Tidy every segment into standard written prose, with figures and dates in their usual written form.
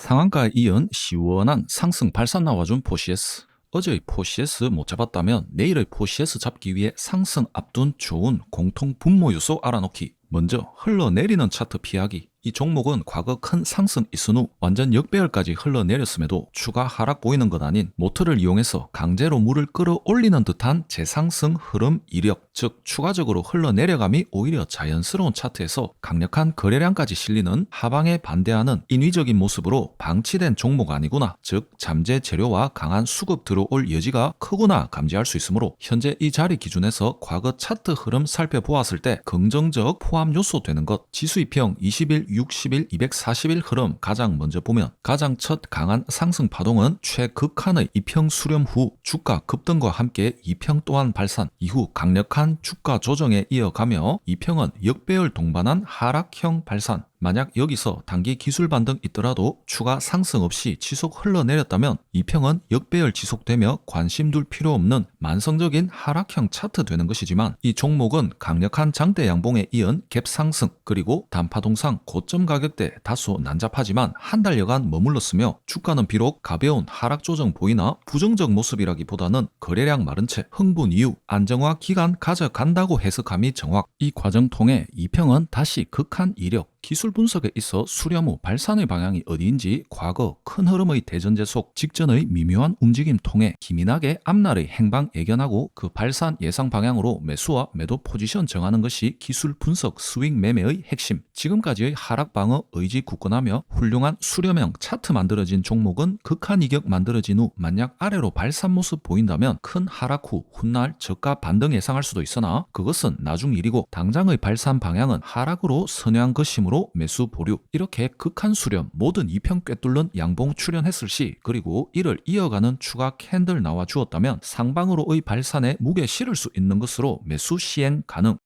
상한가에 이은 시원한 상승 발산 나와준 포시에스. 어제의 포시에스 못 잡았다면 내일의 포시에스 잡기 위해 상승 앞둔 좋은 공통 분모 요소 알아놓기. 먼저 흘러내리는 차트 피하기. 이 종목은 과거 큰 상승 있은 후 완전 역배열까지 흘러내렸음에도 추가 하락 보이는 것 아닌 모터를 이용해서 강제로 물을 끌어올리는 듯한 재상승 흐름 이력, 즉 추가적으로 흘러내려감이 오히려 자연스러운 차트에서 강력한 거래량까지 실리는 하방에 반대하는 인위적인 모습으로 방치된 종목 아니구나, 즉 잠재 재료와 강한 수급 들어올 여지가 크구나 감지할 수 있으므로 현재 이 자리 기준에서 과거 차트 흐름 살펴보았을 때 긍정적 포함 요소 되는 것, 지수 2평 20일 60일, 240일 흐름 가장 먼저 보면 가장 첫 강한 상승 파동은 최극한의 2평 수렴 후 주가 급등과 함께 2평 또한 발산, 이후 강력한 주가 조정에 이어가며 2평은 역배열 동반한 하락형 발산. 만약 여기서 단기 기술 반등 있더라도 추가 상승 없이 지속 흘러내렸다면 2평은 역배열 지속되며 관심 둘 필요 없는 만성적인 하락형 차트 되는 것이지만, 이 종목은 강력한 장대 양봉에 이은 갭 상승 그리고 단파동상 고점 가격대 다소 난잡하지만 한 달여간 머물렀으며 주가는 비록 가벼운 하락 조정 보이나 부정적 모습이라기보다는 거래량 마른 채 흥분 이후 안정화 기간 가져간다고 해석함이 정확. 이 과정 통해 2평은 다시 극한 이력, 기술 분석에 있어 수렴 후 발산의 방향이 어디인지 과거 큰 흐름의 대전제속 직전의 미묘한 움직임 통해 기민하게 앞날의 행방 예견하고 그 발산 예상 방향으로 매수와 매도 포지션 정하는 것이 기술 분석 스윙 매매의 핵심. 지금까지의 하락 방어 의지 굳건하며 훌륭한 수렴형 차트 만들어진 종목은 극한 이격 만들어진 후 만약 아래로 발산 모습 보인다면 큰 하락 후 훗날 저가 반등 예상할 수도 있으나 그것은 나중 일이고, 당장의 발산 방향은 하락으로 선회한 것이므로 매수 보류. 이렇게 극한 수렴 모든 2평 꿰뚫는 양봉 출현했을 시, 그리고 이를 이어가는 추가 캔들 나와 주었다면 상방으로의 발산에 무게 실을 수 있는 것으로 매수 시행 가능.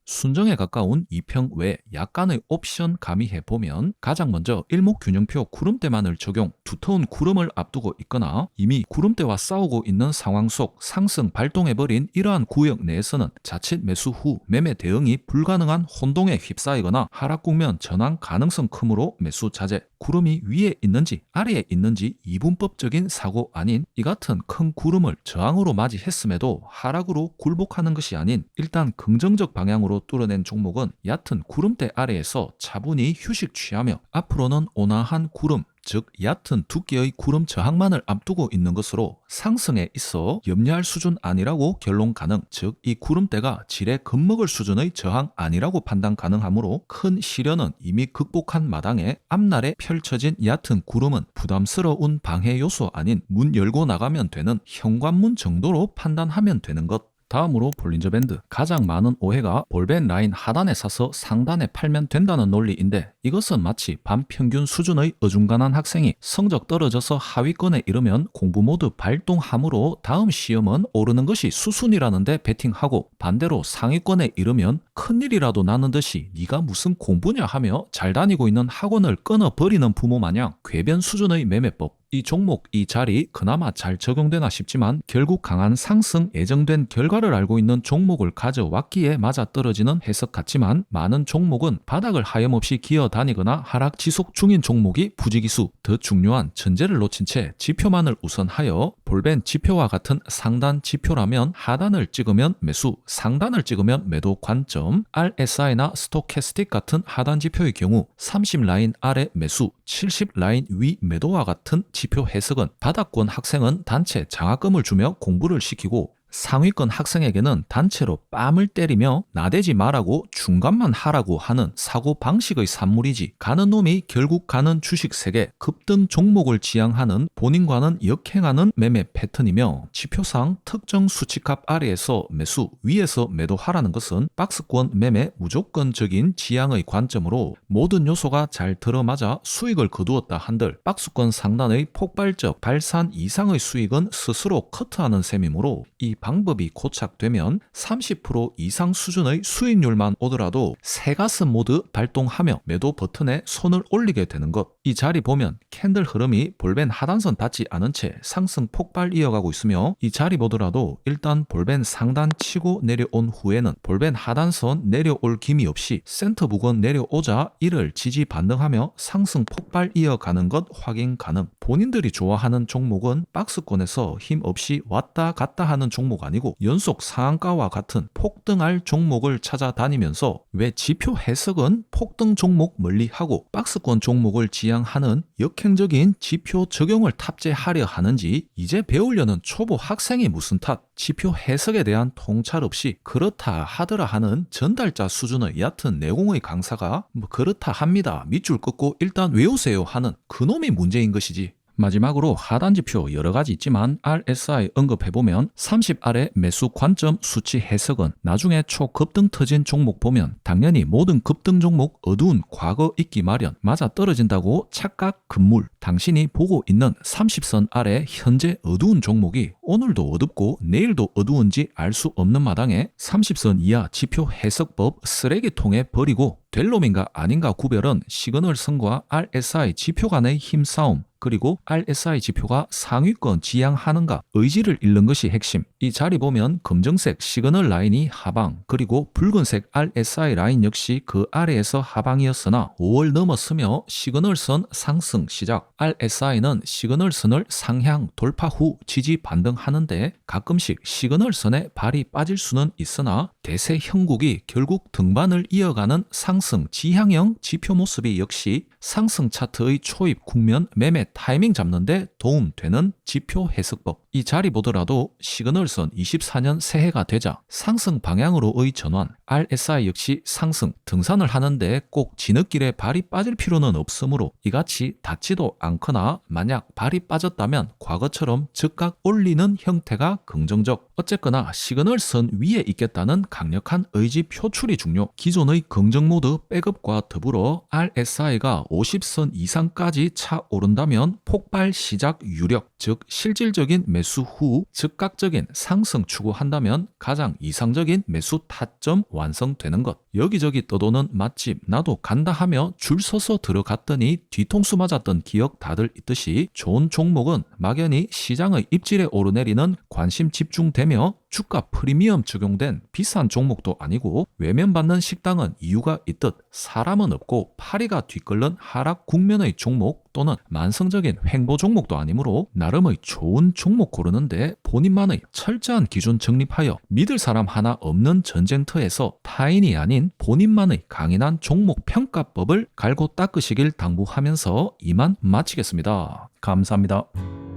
순정에 가까운 2평 외 약간의 옵션 가미해보면 가장 먼저 일목균형표 구름대만을 적용, 두터운 구름을 앞두고 있거나 이미 구름대와 싸우고 있는 상황 속 상승 발동해버린 이러한 구역 내에서는 자칫 매수 후 매매 대응이 불가능한 혼동에 휩싸이거나 하락 국면 전환 가능성 크므로 매수 자제. 구름이 위에 있는지 아래에 있는지 이분법적인 사고 아닌 이 같은 큰 구름을 저항으로 맞이했음에도 하락으로 굴복하는 것이 아닌 일단 긍정적 방향으로 뚫어낸 종목은 얕은 구름대 아래에서 차분히 휴식 취하며 앞으로는 온화한 구름, 즉 얕은 두께의 구름 저항만을 앞두고 있는 것으로 상승에 있어 염려할 수준 아니라고 결론 가능. 즉 이 구름대가 지레 겁먹을 수준의 저항 아니라고 판단 가능하므로 큰 시련은 이미 극복한 마당에 앞날에 펼쳐진 얕은 구름은 부담스러운 방해 요소 아닌 문 열고 나가면 되는 현관문 정도로 판단하면 되는 것. 다음으로 볼린저 밴드. 가장 많은 오해가 볼벤 라인 하단에 사서 상단에 팔면 된다는 논리인데, 이것은 마치 반평균 수준의 어중간한 학생이 성적 떨어져서 하위권에 이르면 공부 모드 발동함으로 다음 시험은 오르는 것이 수순이라는 데 베팅하고, 반대로 상위권에 이르면 큰일이라도 나는 듯이 네가 무슨 공부냐 하며 잘 다니고 있는 학원을 끊어버리는 부모 마냥 궤변 수준의 매매법. 이 종목 이 자리 그나마 잘 적용되나 싶지만 결국 강한 상승 예정된 결과를 알고 있는 종목을 가져왔기에 맞아떨어지는 해석 같지만, 많은 종목은 바닥을 하염없이 기어다니거나 하락 지속 중인 종목이 부지기수. 더 중요한 전제를 놓친 채 지표만을 우선하여 볼벤 지표와 같은 상단 지표라면 하단을 찍으면 매수, 상단을 찍으면 매도 관점, RSI나 스토캐스틱 같은 하단 지표의 경우 30 라인 아래 매수, 70 라인 위 매도와 같은 지표 해석은 바닥권 학생은 단체 장학금을 주며 공부를 시키고, 상위권 학생에게는 단체로 뺨을 때리며 나대지 말라고 중간만 하라고 하는 사고 방식의 산물이지, 가는 놈이 결국 가는 주식 세계 급등 종목을 지향하는 본인과는 역행하는 매매 패턴이며, 지표상 특정 수치값 아래에서 매수, 위에서 매도하라는 것은 박스권 매매 무조건적인 지향의 관점으로 모든 요소가 잘 들어맞아 수익을 거두었다 한들 박스권 상단의 폭발적 발산 이상의 수익은 스스로 커트하는 셈이므로, 이 방법이 고착되면 30% 이상 수준의 수익률만 오더라도 새 가슴 모드 발동하며 매도 버튼에 손을 올리게 되는 것. 이 자리 보면 캔들 흐름이 볼벤 하단선 닿지 않은 채 상승 폭발 이어가고 있으며, 이 자리 보더라도 일단 볼벤 상단 치고 내려온 후에는 볼벤 하단선 내려올 기미 없이 센터 부근 내려오자 이를 지지 반등하며 상승 폭발 이어가는 것 확인 가능. 본인들이 좋아하는 종목은 박스권에서 힘없이 왔다 갔다 하는 종목 아니고 연속 상한가와 같은 폭등할 종목을 찾아다니면서 왜 지표 해석은 폭등 종목 멀리하고 박스권 종목을 지향하는 역행적인 지표 적용을 탑재하려 하는지 이제 배우려는 초보 학생이 무슨 탓, 지표 해석에 대한 통찰 없이 그렇다 하더라 하는 전달자 수준의 얕은 내공의 강사가 그렇다 합니다, 밑줄 긋고 일단 외우세요 하는 그놈이 문제인 것이지. 마지막으로 하단지표 여러가지 있지만 RSI 언급해보면 30 아래 매수 관점 수치 해석은 나중에 초급등 터진 종목 보면 당연히 모든 급등 종목 어두운 과거 있기 마련, 맞아 떨어진다고 착각 금물. 당신이 보고 있는 30선 아래 현재 어두운 종목이 오늘도 어둡고 내일도 어두운지 알 수 없는 마당에 30선 이하 지표 해석법 쓰레기통에 버리고 될 놈인가 아닌가 구별은 시그널선과 RSI 지표 간의 힘싸움, 그리고 RSI 지표가 상위권 지향하는가 의지를 잃는 것이 핵심. 이 자리 보면 검정색 시그널 라인이 하방, 그리고 붉은색 RSI 라인 역시 그 아래에서 하방이었으나 5월 넘었으며 시그널선 상승 시작. RSI는 시그널선을 상향 돌파 후 지지 반등하는데 가끔씩 시그널선에 발이 빠질 수는 있으나 대세 형국이 결국 등반을 이어가는 상승 지향형 지표 모습이 역시 상승 차트의 초입 국면 매매 타이밍 잡는데 도움되는 지표 해석법. 이 자리 보더라도 시그널선 24년 새해가 되자 상승 방향으로의 전환, RSI 역시 상승 등산을 하는데 꼭 지느길에 발이 빠질 필요는 없으므로 이같이 닿지도 않거나 만약 발이 빠졌다면 과거처럼 즉각 올리는 형태가 긍정적. 어쨌거나 시그널선 위에 있겠다는 강력한 의지 표출이 중요. 기존의 긍정 모드 백업과 더불어 RSI가 50선 이상까지 차오른다면 폭발 시작 유력, 즉 실질적인 매수 후 즉각적인 상승 추구한다면 가장 이상적인 매수 타점 완성되는 것. 여기저기 떠도는 맛집 나도 간다 하며 줄 서서 들어갔더니 뒤통수 맞았던 기억 다들 있듯이 좋은 종목은 막연히 시장의 입질에 오르내리는 관심 집중되며 주가 프리미엄 적용된 비싼 종목도 아니고 외면받는 식당은 이유가 있듯 사람은 없고 파리가 뒤끓는 하락 국면의 종목 또는 만성적인 횡보 종목도 아니므로 나름의 좋은 종목 고르는데 본인만의 철저한 기준 정립하여 믿을 사람 하나 없는 전쟁터에서 타인이 아닌 본인만의 강인한 종목 평가법을 갈고 닦으시길 당부하면서 이만 마치겠습니다. 감사합니다.